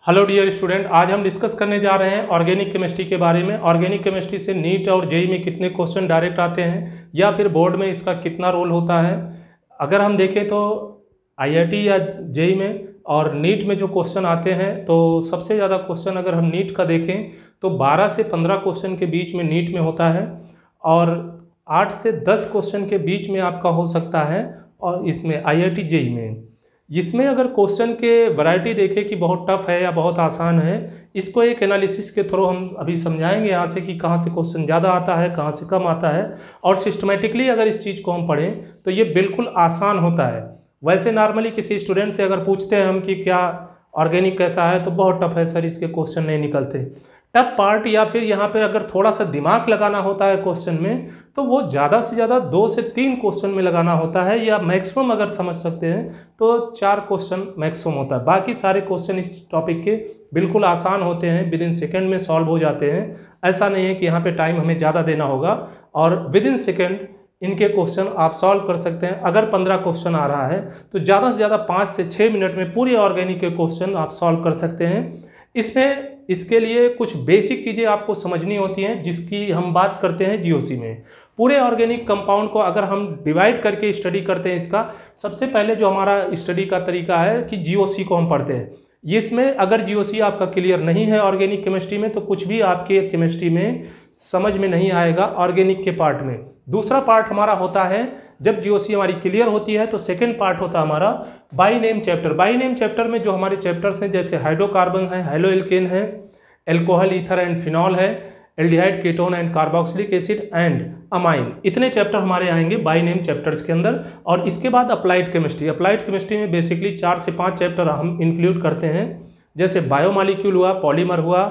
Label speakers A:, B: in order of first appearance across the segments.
A: Hello dear student, आज हम discuss करने जा रहे हैं ऑर्गेनिक केमिस्ट्री के बारे में। ऑर्गेनिक केमिस्ट्री से नीट और जेई में कितने क्वेश्चन डायरेक्ट आते हैं या फिर बोर्ड में इसका कितना रोल होता है। अगर हम देखें तो आईआईटी या जेई में और नीट में जो क्वेश्चन आते हैं तो सबसे ज़्यादा क्वेश्चन अगर हम नीट का देखें तो 12 से 15 क्वेश्चन के बीच में नीट में होता है और 8 से 10 क्वेश्चन के बीच में आपका हो सकता है और इसमें आईआईटी जेई में। इसमें अगर क्वेश्चन के वैरायटी देखें कि बहुत टफ है या बहुत आसान है, इसको एक एनालिसिस के थ्रू हम अभी समझाएंगे यहाँ से कि कहाँ से क्वेश्चन ज़्यादा आता है, कहाँ से कम आता है। और सिस्टमेटिकली अगर इस चीज़ को हम पढ़ें तो ये बिल्कुल आसान होता है। वैसे नॉर्मली किसी स्टूडेंट से अगर पूछते हैं हम कि क्या ऑर्गेनिक कैसा है तो बहुत टफ है सर, इसके क्वेश्चन नहीं निकलते। टफ पार्ट या फिर यहाँ पर अगर थोड़ा सा दिमाग लगाना होता है क्वेश्चन में तो वो ज़्यादा से ज़्यादा 2 से 3 क्वेश्चन में लगाना होता है, या मैक्सिमम अगर समझ सकते हैं तो 4 क्वेश्चन मैक्सिमम होता है। बाकी सारे क्वेश्चन इस टॉपिक के बिल्कुल आसान होते हैं, विद इन सेकेंड में सॉल्व हो जाते हैं। ऐसा नहीं है कि यहाँ पे टाइम हमें ज़्यादा देना होगा, और विद इन सेकेंड इनके क्वेश्चन आप सॉल्व कर सकते हैं। अगर 15 क्वेश्चन आ रहा है तो ज़्यादा से ज़्यादा 5 से 6 मिनट में पूरे ऑर्गेनिक के क्वेश्चन आप सॉल्व कर सकते हैं। इसके लिए कुछ बेसिक चीज़ें आपको समझनी होती हैं, जिसकी हम बात करते हैं जीओसी में। पूरे ऑर्गेनिक कंपाउंड को अगर हम डिवाइड करके स्टडी करते हैं, इसका सबसे पहले जो हमारा स्टडी का तरीका है कि जीओसी को हम पढ़ते हैं। इसमें अगर जीओसी आपका क्लियर नहीं है ऑर्गेनिक केमिस्ट्री में तो कुछ भी आपके केमिस्ट्री में समझ में नहीं आएगा ऑर्गेनिक के पार्ट में। दूसरा पार्ट हमारा होता है, जब जीओसी हमारी क्लियर होती है तो सेकंड पार्ट होता है हमारा by name chapter. By name chapter में जो हमारे चैप्टर्स हैं जैसे हाइड्रोकार्बन है, हेलोएल्केन है, एल्कोहल, ईथर एंड फिनॉल है, aldehyde, ketone and carboxylic acid and amine, इतने चैप्टर हमारे आएंगे बाई नेम चैप्टर्स के अंदर। और इसके बाद अप्लाइड केमिस्ट्री। अप्लाइड केमिस्ट्री में बेसिकली 4 से 5 चैप्टर हम इंक्लूड करते हैं, जैसे बायोमॉलिक्यूल हुआ, पॉलीमर हुआ,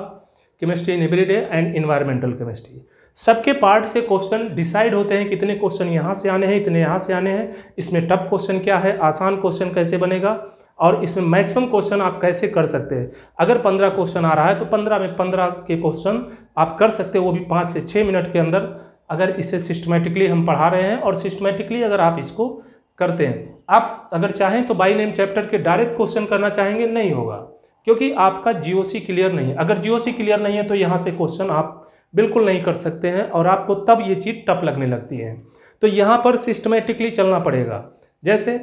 A: chemistry in everyday and environmental chemistry. सबके पार्ट से क्वेश्चन डिसाइड होते हैं, कितने क्वेश्चन यहाँ से आने हैं, इतने यहाँ से आने हैं, इसमें टफ क्वेश्चन क्या है, आसान क्वेश्चन कैसे बनेगा, और इसमें मैक्सिमम क्वेश्चन आप कैसे कर सकते हैं। अगर 15 क्वेश्चन आ रहा है तो 15 में 15 के क्वेश्चन आप कर सकते हो, वो भी 5 से 6 मिनट के अंदर, अगर इसे सिस्टमेटिकली हम पढ़ा रहे हैं और सिस्टमेटिकली अगर आप इसको करते हैं। आप अगर चाहें तो बाई नेम चैप्टर के डायरेक्ट क्वेश्चन करना चाहेंगे, नहीं होगा, क्योंकि आपका जीओसी क्लियर नहीं है। अगर जीओसी क्लियर नहीं है तो यहाँ से क्वेश्चन आप बिल्कुल नहीं कर सकते हैं और आपको तब ये चीज़ टफ लगने लगती है। तो यहाँ पर सिस्टमेटिकली चलना पड़ेगा। जैसे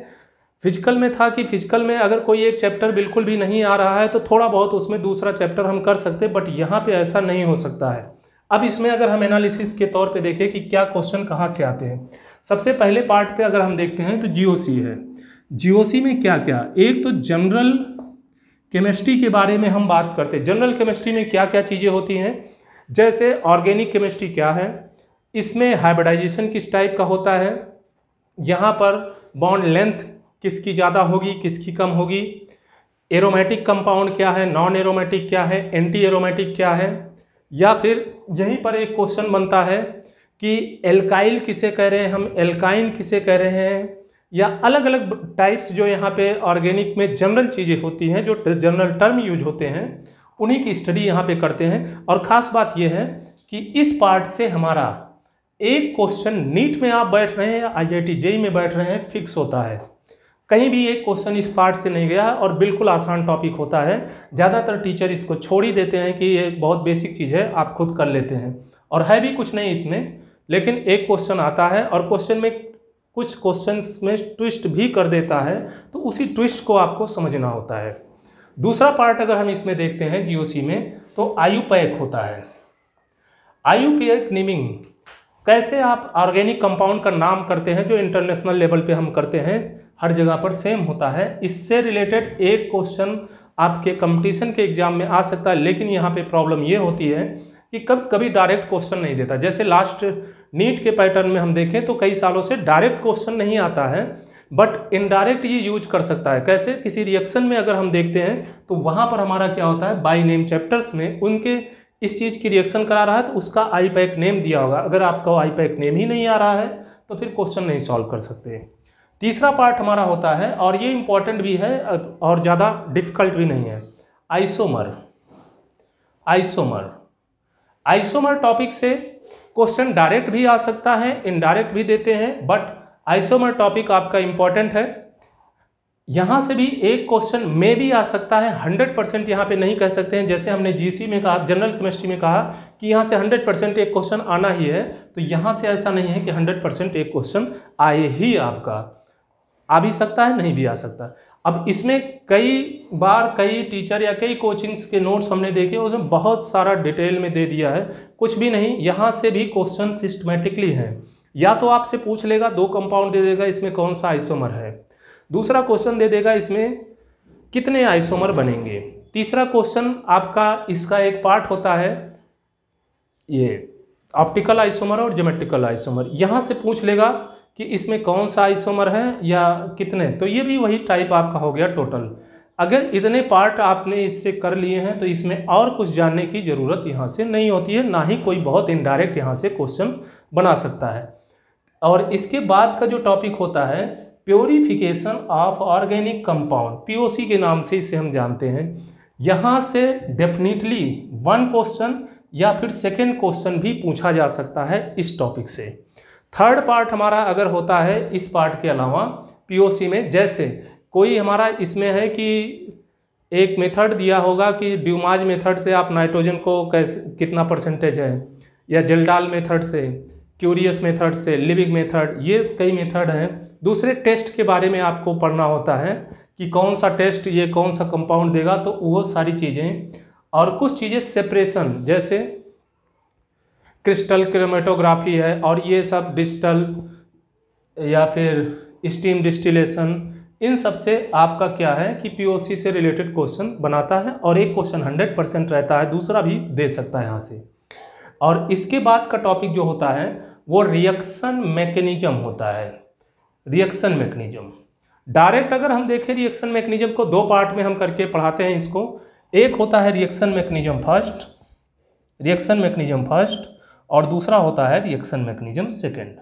A: फिजिकल में था कि फिजिकल में अगर कोई एक चैप्टर बिल्कुल भी नहीं आ रहा है तो थोड़ा बहुत उसमें दूसरा चैप्टर हम कर सकते हैं, बट यहाँ पे ऐसा नहीं हो सकता है। अब इसमें अगर हम एनालिसिस के तौर पे देखें कि क्या क्वेश्चन कहाँ से आते हैं, सबसे पहले पार्ट पे अगर हम देखते हैं तो जीओसी है। जीओसी में क्या क्या, एक तो जनरल केमिस्ट्री के बारे में हम बात करते हैं। जनरल केमिस्ट्री में क्या क्या चीज़ें होती हैं, जैसे ऑर्गेनिक केमिस्ट्री क्या है, इसमें हाइब्रिडाइजेशन किस टाइप का होता है, यहाँ पर बॉन्ड लेंथ किसकी ज़्यादा होगी, किसकी कम होगी, एरोमेटिक कंपाउंड क्या है, नॉन एरोमेटिक क्या है, एंटी एरोमेटिक क्या है, या फिर यहीं पर एक क्वेश्चन बनता है कि एल्काइल किसे कह रहे हैं हम, एल्काइन किसे कह रहे हैं, या अलग अलग टाइप्स जो यहाँ पे ऑर्गेनिक में जनरल चीज़ें होती हैं, जो जनरल टर्म यूज होते हैं, उन्हीं की स्टडी यहाँ पे करते हैं। और ख़ास बात यह है कि इस पार्ट से हमारा एक क्वेश्चन नीट में आप बैठ रहे हैं या आईआईटी जेई में बैठ रहे हैं फिक्स होता है। कहीं भी एक क्वेश्चन इस पार्ट से नहीं गया और बिल्कुल आसान टॉपिक होता है। ज़्यादातर टीचर इसको छोड़ ही देते हैं कि ये बहुत बेसिक चीज़ है, आप खुद कर लेते हैं, और है भी कुछ नहीं इसमें। लेकिन एक क्वेश्चन आता है और क्वेश्चन में कुछ क्वेश्चंस में ट्विस्ट भी कर देता है, तो उसी ट्विस्ट को आपको समझना होता है। दूसरा पार्ट अगर हम इसमें देखते हैं जीओसी में तो आयुपैक होता है। आयुपैक नेमिंग, कैसे आप ऑर्गेनिक कंपाउंड का नाम करते हैं, जो इंटरनेशनल लेवल पे हम करते हैं, हर जगह पर सेम होता है। इससे रिलेटेड एक क्वेश्चन आपके कंपटीशन के एग्जाम में आ सकता है, लेकिन यहाँ पे प्रॉब्लम ये होती है कि कभी कभी डायरेक्ट क्वेश्चन नहीं देता। जैसे लास्ट नीट के पैटर्न में हम देखें तो कई सालों से डायरेक्ट क्वेश्चन नहीं आता है, बट इनडायरेक्ट ये यूज कर सकता है। कैसे, किसी रिएक्शन में अगर हम देखते हैं तो वहाँ पर हमारा क्या होता है, बाई नेम चैप्टर्स में उनके इस चीज़ की रिएक्शन करा रहा है तो उसका आईपैक नेम दिया होगा। अगर आपका आईपैक नेम ही नहीं आ रहा है तो फिर क्वेश्चन नहीं सॉल्व कर सकते। तीसरा पार्ट हमारा होता है, और ये इंपॉर्टेंट भी है और ज़्यादा डिफिकल्ट भी नहीं है, आइसोमर। आइसोमर आइसोमर टॉपिक से क्वेश्चन डायरेक्ट भी आ सकता है, इनडायरेक्ट भी देते हैं, बट आइसोमर टॉपिक आपका इंपॉर्टेंट है। यहाँ से भी एक क्वेश्चन में भी आ सकता है, 100% यहाँ पे नहीं कह सकते हैं। जैसे हमने जीसी में कहा, जनरल केमिस्ट्री में कहा कि यहाँ से 100% एक क्वेश्चन आना ही है, तो यहाँ से ऐसा नहीं है कि 100% एक क्वेश्चन आए ही, आपका आ भी सकता है, नहीं भी आ सकता। अब इसमें कई बार कई टीचर या कई कोचिंग्स के नोट्स हमने देखे, उसमें बहुत सारा डिटेल में दे दिया है, कुछ भी नहीं। यहाँ से भी क्वेश्चन सिस्टमेटिकली है, या तो आपसे पूछ लेगा 2 कंपाउंड दे देगा, इसमें कौन सा आइसोमर है, दूसरा क्वेश्चन दे देगा इसमें कितने आइसोमर बनेंगे, तीसरा क्वेश्चन आपका इसका एक पार्ट होता है ये ऑप्टिकल आइसोमर और ज्योमेट्रिकल आइसोमर, यहाँ से पूछ लेगा कि इसमें कौन सा आइसोमर है या कितने, तो ये भी वही टाइप आपका हो गया टोटल। अगर इतने पार्ट आपने इससे कर लिए हैं तो इसमें और कुछ जानने की ज़रूरत यहाँ से नहीं होती है, ना ही कोई बहुत इनडायरेक्ट यहाँ से क्वेश्चन बना सकता है। और इसके बाद का जो टॉपिक होता है purification of organic compound, POC के नाम से इसे हम जानते हैं। यहाँ से डेफिनेटली 1 क्वेश्चन या फिर 2nd क्वेश्चन भी पूछा जा सकता है इस टॉपिक से। 3rd पार्ट हमारा अगर होता है इस पार्ट के अलावा पीओसी में, जैसे कोई हमारा इसमें है कि एक मेथड दिया होगा कि ड्यूमाज मेथड से आप नाइट्रोजन को कैसे कितना % है, या जेल्डाल मेथड से, क्यूरियस मेथड से, लिविंग मेथड, ये कई मेथड हैं। दूसरे टेस्ट के बारे में आपको पढ़ना होता है कि कौन सा टेस्ट ये कौन सा कंपाउंड देगा, तो वो सारी चीज़ें। और कुछ चीज़ें सेपरेशन, जैसे क्रिस्टल क्रोमेटोग्राफी है, और ये सब डिजिटल या फिर स्टीम डिस्टिलेशन, इन सब से आपका क्या है कि पीओसी से रिलेटेड क्वेश्चन बनाता है, और एक क्वेश्चन 100% रहता है, दूसरा भी दे सकता है यहाँ से। और इसके बाद का टॉपिक जो होता है वो रिएक्शन मैकेनिज्म होता है। रिएक्शन मैकेनिज्म डायरेक्ट अगर हम देखें रिएक्शन मैकेनिज्म को 2 पार्ट में हम करके पढ़ाते हैं इसको। एक होता है रिएक्शन मैकेनिज्म फर्स्ट, और दूसरा होता है रिएक्शन मैकेनिज्म सेकंड।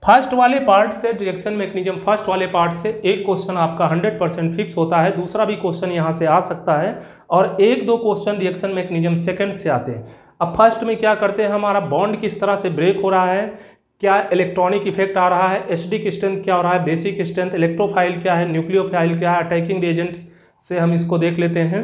A: फर्स्ट वाले पार्ट से, रिएक्शन मैकेनिज्म फर्स्ट वाले पार्ट से एक क्वेश्चन आपका 100% फिक्स होता है, दूसरा भी क्वेश्चन यहाँ से आ सकता है, और 1-2 क्वेश्चन रिएक्शन मैकेनिज्म सेकंड से आते हैं। अब फर्स्ट में क्या करते हैं, हमारा बॉन्ड किस तरह से ब्रेक हो रहा है, क्या इलेक्ट्रॉनिक इफेक्ट आ रहा है, एसिडिक स्ट्रेंथ क्या हो रहा है, बेसिक स्ट्रेंथ, इलेक्ट्रोफाइल क्या है, न्यूक्लियोफाइल क्या है, अटैकिंग रिएजेंट से हम इसको देख लेते हैं।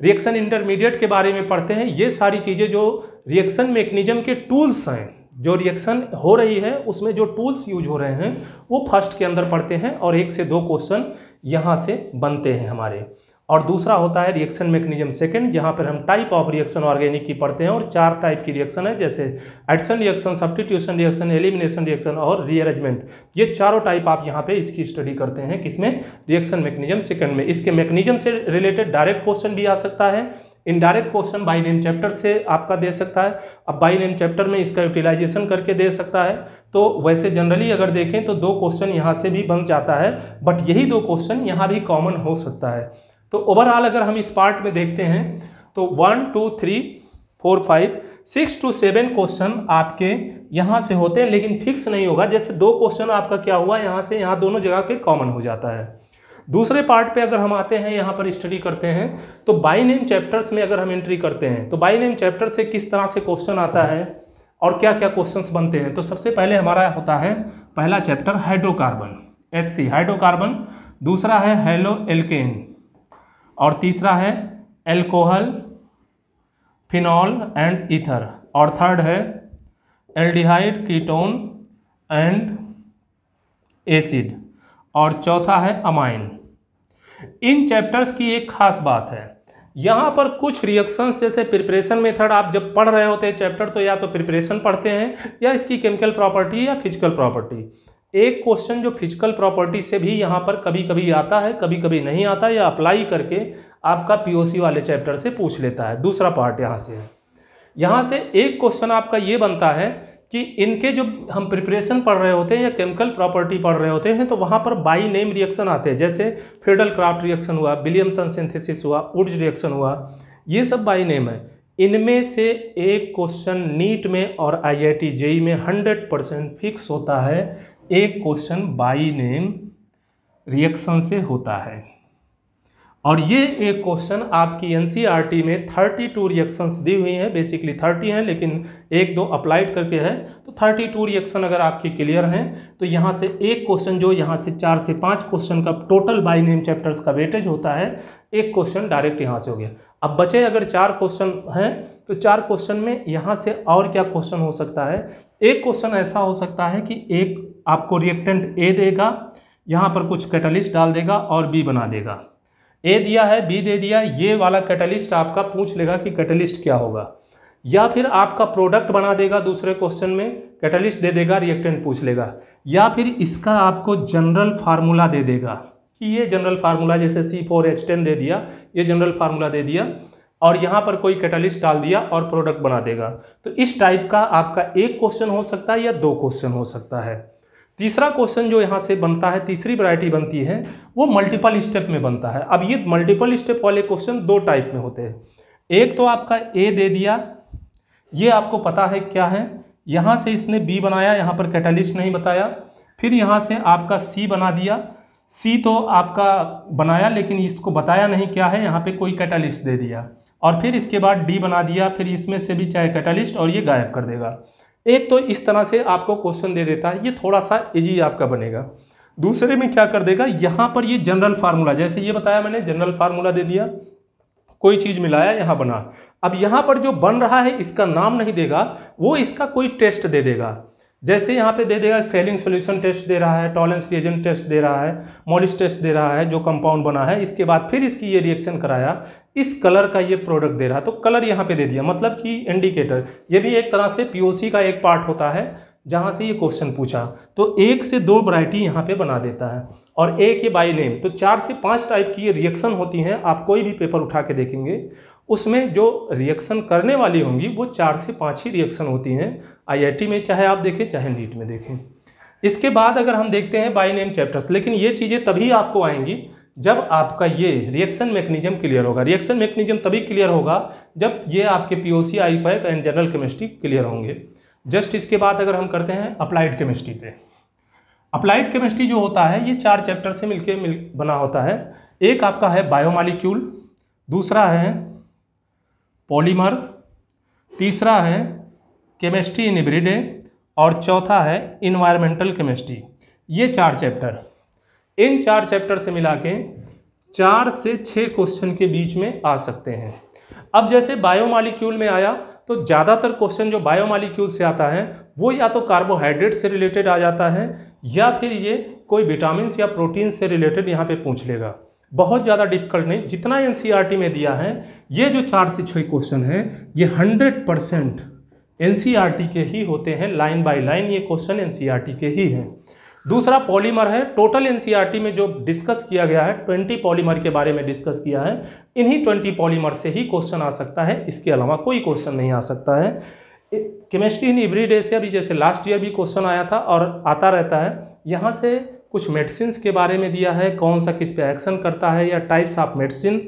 A: रिएक्शन इंटरमीडिएट के बारे में पढ़ते हैं। ये सारी चीज़ें जो रिएक्शन मैकेनिज्म के टूल्स हैं, जो रिएक्शन हो रही है उसमें जो टूल्स यूज हो रहे हैं वो फर्स्ट के अंदर पढ़ते हैं, और 1 से 2 क्वेश्चन यहाँ से बनते हैं हमारे। और दूसरा होता है रिएक्शन मैकेनिज्म सेकंड, जहाँ पर हम टाइप ऑफ रिएक्शन ऑर्गेनिक की पढ़ते हैं, और 4 टाइप की रिएक्शन है, जैसे addition reaction, substitution reaction, elimination reaction और रीअरेंजमेंट। ये चारों टाइप आप यहाँ पे इसकी स्टडी करते हैं, किसमें, रिएक्शन मैकेनिज्म सेकंड में। इसके मैकेनिज्म से रिलेटेड डायरेक्ट क्वेश्चन भी आ सकता है, indirect question by name chapter से आपका दे सकता है। अब बाय नेम चैप्टर में इसका यूटिलाइजेशन करके दे सकता है। तो वैसे जनरली अगर देखें तो 2 क्वेश्चन यहाँ से भी बन जाता है, बट यही 2 क्वेश्चन यहाँ भी कॉमन हो सकता है। तो ओवरऑल अगर हम इस पार्ट में देखते हैं तो 1 2 3 4 5 6 to 7 क्वेश्चन आपके यहाँ से होते हैं, लेकिन फिक्स नहीं होगा। जैसे 2 क्वेश्चन आपका क्या हुआ, यहाँ से यहाँ दोनों जगह पे कॉमन हो जाता है। दूसरे पार्ट पे अगर हम आते हैं, यहाँ पर स्टडी करते हैं, तो बाय नेम चैप्टर्स में अगर हम एंट्री करते हैं तो बाय नेम चैप्टर से किस तरह से क्वेश्चन आता है और क्या क्या क्वेश्चंस बनते हैं। तो सबसे पहले हमारा होता है पहला चैप्टर हाइड्रोकार्बन, HC हाइड्रोकार्बन, दूसरा है हेलो एल्केन, और तीसरा है एल्कोहल, फिनॉल एंड ईथर, और थर्ड है एल्डिहाइड, कीटोन एंड एसिड, और चौथा है अमाइन। इन चैप्टर्स की एक खास बात है, यहाँ पर कुछ रिएक्शंस जैसे प्रिपरेशन मेथड आप जब पढ़ रहे होते हैं चैप्टर, तो या तो प्रिपरेशन पढ़ते हैं या इसकी केमिकल प्रॉपर्टी या फिजिकल प्रॉपर्टी। एक क्वेश्चन जो फिजिकल प्रॉपर्टी से भी यहाँ पर कभी कभी आता है, कभी कभी नहीं आता, या अप्लाई करके आपका पीओसी वाले चैप्टर से पूछ लेता है। दूसरा पार्ट यहाँ से एक क्वेश्चन आपका ये बनता है कि इनके जो हम प्रिपरेशन पढ़ रहे होते हैं या केमिकल प्रॉपर्टी पढ़ रहे होते हैं, तो वहाँ पर बाई नेम रिएक्शन आते हैं, जैसे फ्रीडल क्राफ्ट रिएक्शन हुआ, विलियमसन सिंथेसिस हुआ, वुड्स रिएक्शन हुआ, ये सब बाई नेम है। इनमें से एक क्वेश्चन नीट में और IIT JEE में 100% फिक्स होता है, एक क्वेश्चन बाई नेम रिएक्शन से होता है। और ये एक क्वेश्चन आपकी एनसीईआरटी में 32 रिएक्शंस दी हुई हैं, बेसिकली 30 हैं लेकिन एक दो अप्लाइड करके है, तो 32 रिएक्शन अगर आपकी क्लियर हैं तो यहाँ से एक क्वेश्चन जो यहाँ से 4 से 5 क्वेश्चन का टोटल बाय नेम चैप्टर्स का वेटेज होता है, एक क्वेश्चन डायरेक्ट यहाँ से हो गया। अब बचे अगर 4 क्वेश्चन हैं तो 4 क्वेश्चन में यहाँ से और क्या क्वेश्चन हो सकता है। एक क्वेश्चन ऐसा हो सकता है कि एक आपको रिएक्टेंट ए देगा, यहाँ पर कुछ कैटलिस्ट डाल देगा और बी बना देगा। ए दिया है, बी दे दिया, ये वाला कैटलिस्ट आपका पूछ लेगा कि कैटलिस्ट क्या होगा, या फिर आपका प्रोडक्ट बना देगा दूसरे क्वेश्चन में, कैटलिस्ट दे देगा, रिएक्टेंट पूछ लेगा, या फिर इसका आपको जनरल फार्मूला दे देगा कि ये जनरल फार्मूला जैसे C4H10 दे दिया, ये जनरल फार्मूला दे दिया और यहाँ पर कोई कैटलिस्ट डाल दिया और प्रोडक्ट बना देगा। तो इस टाइप का आपका एक क्वेश्चन हो सकता है या 2 क्वेश्चन हो सकता है। तीसरा क्वेश्चन जो यहाँ से बनता है, तीसरी वैरायटी बनती है, वो मल्टीपल स्टेप में बनता है। अब ये मल्टीपल स्टेप वाले क्वेश्चन 2 टाइप में होते हैं। एक तो आपका ए दे दिया, ये आपको पता है क्या है, यहाँ से इसने बी बनाया, यहाँ पर कैटलिस्ट नहीं बताया, फिर यहाँ से आपका सी बना दिया, सी तो आपका बनाया लेकिन इसको बताया नहीं क्या है, यहाँ पे कोई कैटलिस्ट दे दिया, और फिर इसके बाद डी बना दिया, फिर इसमें से भी चाहे कैटलिस्ट, और ये गायब कर देगा। एक तो इस तरह से आपको क्वेश्चन दे देता है, ये थोड़ा सा इजी आपका बनेगा। दूसरे में क्या कर देगा, यहाँ पर ये जनरल फार्मूला, जैसे ये बताया मैंने, जनरल फार्मूला दे दिया, कोई चीज़ मिलाया, यहाँ बना। अब यहाँ पर जो बन रहा है इसका नाम नहीं देगा, वो इसका कोई टेस्ट दे देगा। जैसे यहाँ पे दे देगा फेलिंग सॉल्यूशन टेस्ट दे रहा है, टॉलरेंस रिएजेंट टेस्ट दे रहा है, मॉलिस टेस्ट दे रहा है जो कंपाउंड बना है, इसके बाद फिर इसकी ये रिएक्शन कराया, इस कलर का ये प्रोडक्ट दे रहा है, तो कलर यहाँ पे दे दिया, मतलब कि इंडिकेटर। ये भी एक तरह से पीओसी का एक पार्ट होता है जहाँ से ये क्वेश्चन पूछा, तो 1 से 2 वैरायटी यहाँ पे बना देता है। और एक ये बाय नेम, तो 4 से 5 टाइप की ये रिएक्शन होती हैं। आप कोई भी पेपर उठा के देखेंगे उसमें जो रिएक्शन करने वाली होंगी वो 4 से 5 ही रिएक्शन होती हैं, आईआईटी में चाहे आप देखें चाहे नीट में देखें। इसके बाद अगर हम देखते हैं बाय नेम चैप्टर्स, लेकिन ये चीज़ें तभी आपको आएंगी जब आपका ये रिएक्शन मैकेनिज्म क्लियर होगा। रिएक्शन मैकेनिज्म तभी क्लियर होगा जब ये आपके POC, IUPAC and general chemistry clear होंगे। जस्ट इसके बाद अगर हम करते हैं अप्लाइड केमिस्ट्री पे, अप्लाइड केमिस्ट्री जो होता है ये 4 चैप्टर से बना होता है। एक आपका है बायोमॉलिक्यूल, दूसरा है पॉलीमर, तीसरा है केमिस्ट्री इन एवरीडे, और चौथा है इन्वायरमेंटल केमिस्ट्री। ये 4 चैप्टर, इन 4 चैप्टर से मिला के 4 से 6 क्वेश्चन के बीच में आ सकते हैं। अब जैसे बायोमॉलिक्यूल में आया तो ज़्यादातर क्वेश्चन जो बायोमॉलिक्यूल से आता है वो या तो कार्बोहाइड्रेट से रिलेटेड आ जाता है, या फिर ये कोई विटामिन या प्रोटीन से रिलेटेड यहाँ पे पूछ लेगा। बहुत ज़्यादा डिफिकल्ट नहीं, जितना एनसीईआरटी में दिया है ये जो 4 से 6 क्वेश्चन हैं ये 100% एनसीईआरटी के ही होते हैं, लाइन बाय लाइन ये क्वेश्चन एनसीईआरटी के ही हैं। दूसरा पॉलीमर है, टोटल एनसीईआरटी में जो डिस्कस किया गया है 20 पॉलीमर के बारे में डिस्कस किया है, इन्हीं 20 पॉलीमर से ही क्वेश्चन आ सकता है, इसके अलावा कोई क्वेश्चन नहीं आ सकता है। केमिस्ट्री इन एवरीडे से अभी जैसे लास्ट ईयर भी क्वेश्चन आया था और आता रहता है, यहाँ से कुछ मेडिसिन के बारे में दिया है, कौन सा किस पे एक्शन करता है, या टाइप्स ऑफ मेडिसिन,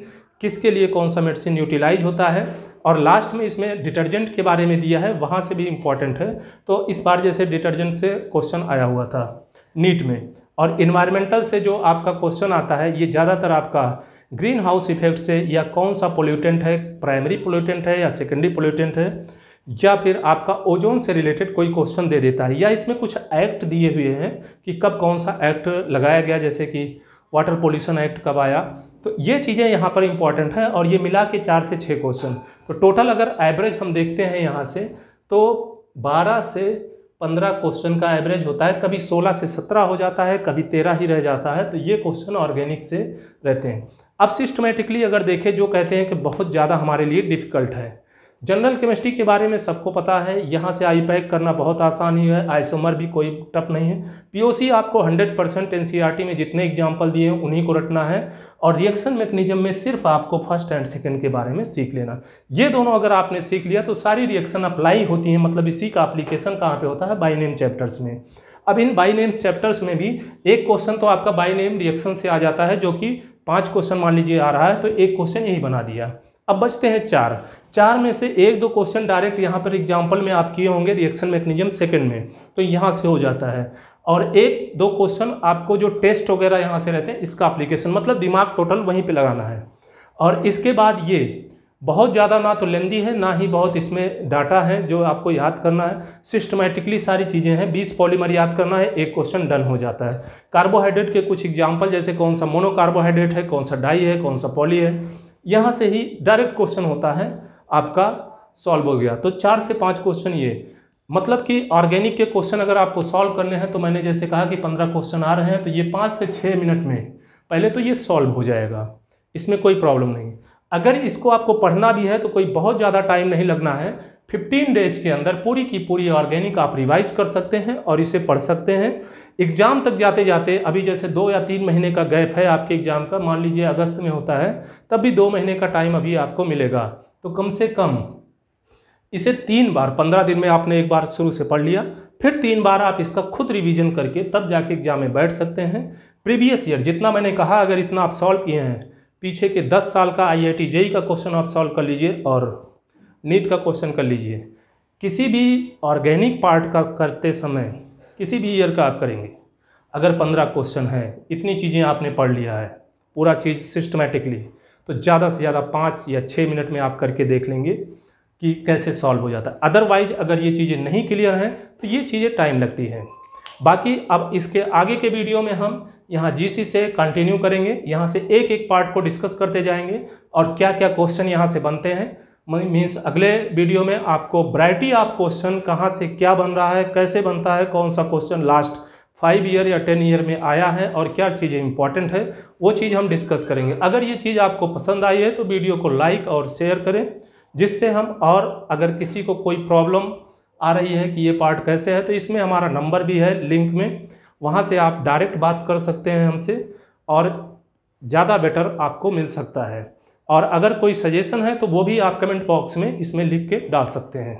A: किसके लिए कौन सा मेडिसिन यूटिलाइज होता है, और लास्ट में इसमें डिटर्जेंट के बारे में दिया है, वहाँ से भी इम्पॉर्टेंट है। तो इस बार जैसे डिटर्जेंट से क्वेश्चन आया हुआ था नीट में, और इन्वायरमेंटल से जो आपका क्वेश्चन आता है ये ज़्यादातर आपका ग्रीन हाउस इफेक्ट से, या कौन सा पोल्यूटेंट है, प्राइमरी पोल्यूटेंट है या सेकेंडरी पोल्यूटेंट है, या फिर आपका ओजोन से रिलेटेड कोई क्वेश्चन दे देता है, या इसमें कुछ एक्ट दिए हुए हैं कि कब कौन सा एक्ट लगाया गया, जैसे कि वाटर पोल्यूशन एक्ट कब आया। तो ये चीज़ें यहाँ पर इंपॉर्टेंट है, और ये मिला के 4 से 6 क्वेश्चन। तो टोटल अगर एवरेज हम देखते हैं यहाँ से तो 12 से 15 क्वेश्चन का एवरेज होता है, कभी 16 से 17 हो जाता है, कभी 13 ही रह जाता है। तो ये क्वेश्चन ऑर्गेनिक से रहते हैं। अब सिस्टमेटिकली अगर देखें, जो कहते हैं कि बहुत ज़्यादा हमारे लिए डिफ़िकल्ट है, जनरल केमिस्ट्री के बारे में सबको पता है, यहाँ से आईपैक करना बहुत आसान ही है, आइसोमर भी कोई टफ नहीं है। पीओसी आपको 100% एनसीईआरटी में जितने एग्जाम्पल दिए हैं उन्हीं को रटना है, और रिएक्शन मैकेनिज्म में सिर्फ आपको फर्स्ट एंड सेकंड के बारे में सीख लेना। ये दोनों अगर आपने सीख लिया तो सारी रिएक्शन अप्लाई होती हैं, मतलब इसी का एप्लीकेशन कहाँ पे होता है, बाय नेम चैप्टर्स में। अब इन बाय नेम चैप्टर्स में भी एक क्वेश्चन तो आपका बाय नेम रिएक्शन से आ जाता है, जो कि 5 क्वेश्चन मान लीजिए आ रहा है तो एक क्वेश्चन यही बना दिया। अब बचते हैं 4 में से 1-2 क्वेश्चन डायरेक्ट यहाँ पर एग्जाम्पल में आप किए होंगे रिएक्शन मैकेनिज्म सेकंड में, तो यहाँ से हो जाता है। और एक दो क्वेश्चन आपको जो टेस्ट वगैरह यहाँ से रहते हैं इसका एप्लीकेशन, मतलब दिमाग टोटल वहीं पे लगाना है। और इसके बाद ये बहुत ज़्यादा ना तो लेंदी है ना ही बहुत इसमें डाटा है जो आपको याद करना है, सिस्टमेटिकली सारी चीज़ें हैं। 20 पॉलीमर याद करना है, एक क्वेश्चन डन हो जाता है। कार्बोहाइड्रेट के कुछ एग्जाम्पल जैसे कौन सा मोनो कार्बोहाइड्रेट है, कौन सा डाई है, कौन सा पॉली है, यहाँ से ही डायरेक्ट क्वेश्चन होता है आपका सॉल्व हो गया। तो 4 से 5 क्वेश्चन ये, मतलब कि ऑर्गेनिक के क्वेश्चन अगर आपको सॉल्व करने हैं तो मैंने जैसे कहा कि 15 क्वेश्चन आ रहे हैं तो ये 5 से 6 मिनट में पहले तो ये सॉल्व हो जाएगा, इसमें कोई प्रॉब्लम नहीं। अगर इसको आपको पढ़ना भी है तो कोई बहुत ज़्यादा टाइम नहीं लगना है, 15 डेज के अंदर पूरी की पूरी ऑर्गेनिक आप रिवाइज कर सकते हैं और इसे पढ़ सकते हैं। एग्जाम तक जाते जाते अभी जैसे 2 या 3 महीने का गैप है आपके एग्जाम का, मान लीजिए अगस्त में होता है, तब भी 2 महीने का टाइम अभी आपको मिलेगा। तो कम से कम इसे 3 बार, 15 दिन में आपने एक बार शुरू से पढ़ लिया, फिर 3 बार आप इसका खुद रिवीजन करके तब जाके एग्जाम में बैठ सकते हैं। प्रीवियस ईयर जितना मैंने कहा अगर इतना आप सॉल्व किए हैं, पीछे के 10 साल का IIT JEE का क्वेश्चन आप सॉल्व कर लीजिए और नीट का क्वेश्चन कर लीजिए। किसी भी ऑर्गेनिक पार्ट का करते समय किसी भी ईयर का आप करेंगे, अगर 15 क्वेश्चन है, इतनी चीज़ें आपने पढ़ लिया है पूरा चीज़ सिस्टमेटिकली, तो ज़्यादा से ज़्यादा 5 या 6 मिनट में आप करके देख लेंगे कि कैसे सॉल्व हो जाता है। अदरवाइज अगर ये चीज़ें नहीं क्लियर हैं तो ये चीज़ें टाइम लगती हैं। बाकी अब इसके आगे के वीडियो में हम यहाँ GC से कंटिन्यू करेंगे, यहाँ से एक एक पार्ट को डिस्कस करते जाएंगे और क्या क्या क्वेश्चन यहाँ से बनते हैं। मीन्स अगले वीडियो में आपको वैरायटी ऑफ क्वेश्चन कहाँ से क्या बन रहा है, कैसे बनता है, कौन सा क्वेश्चन लास्ट 5 ईयर या 10 ईयर में आया है और क्या चीज़ें इंपॉर्टेंट है, वो चीज़ हम डिस्कस करेंगे। अगर ये चीज़ आपको पसंद आई है तो वीडियो को लाइक और शेयर करें, जिससे हम, और अगर किसी को कोई प्रॉब्लम आ रही है कि ये पार्ट कैसे है, तो इसमें हमारा नंबर भी है लिंक में, वहाँ से आप डायरेक्ट बात कर सकते हैं हमसे और ज़्यादा बेटर आपको मिल सकता है। और अगर कोई सजेशन है तो वो भी आप कमेंट बॉक्स में इसमें लिख के डाल सकते हैं।